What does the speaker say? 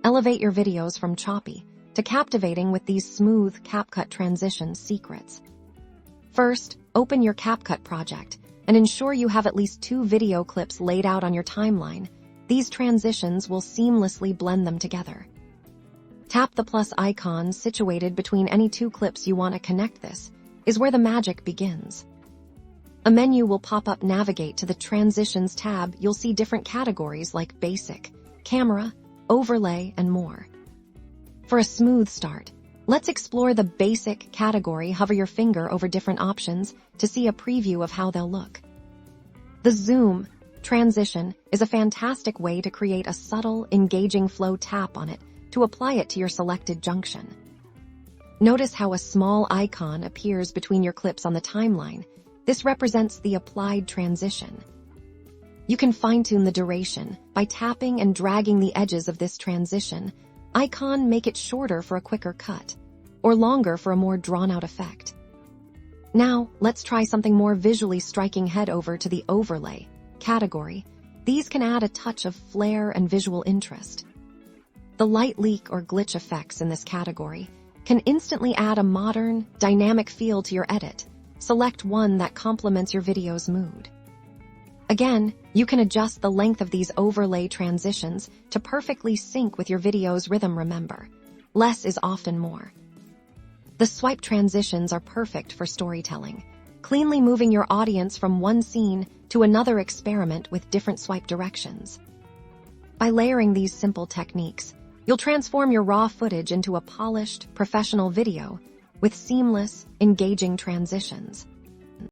Elevate your videos from choppy to captivating with these smooth Capcut transition secrets. First, open your Capcut project and ensure you have at least 2 video clips laid out on your timeline. These transitions will seamlessly blend them together. Tap the plus icon situated between any 2 clips you want to connect. This is where the magic begins. A menu will pop up. Navigate to the Transitions tab. You'll see different categories like Basic, Camera, Overlay, and more. For a smooth start, let's explore the Basic category. Hover your finger over different options to see a preview of how they'll look. The Zoom transition is a fantastic way to create a subtle, engaging flow. Tap on it to apply it to your selected junction. Notice how a small icon appears between your clips on the timeline. This represents the applied transition. You can fine-tune the duration by tapping and dragging the edges of this transition icon. Make it shorter for a quicker cut, or longer for a more drawn-out effect. Now, let's try something more visually striking. Head over to the Overlay category. These can add a touch of flair and visual interest. The light leak or glitch effects in this category can instantly add a modern, dynamic feel to your edit. Select one that complements your video's mood. Again, you can adjust the length of these overlay transitions to perfectly sync with your video's rhythm. Remember, less is often more. The swipe transitions are perfect for storytelling, cleanly moving your audience from one scene to another. Experiment with different swipe directions. By layering these simple techniques, you'll transform your raw footage into a polished, professional video with seamless, engaging transitions.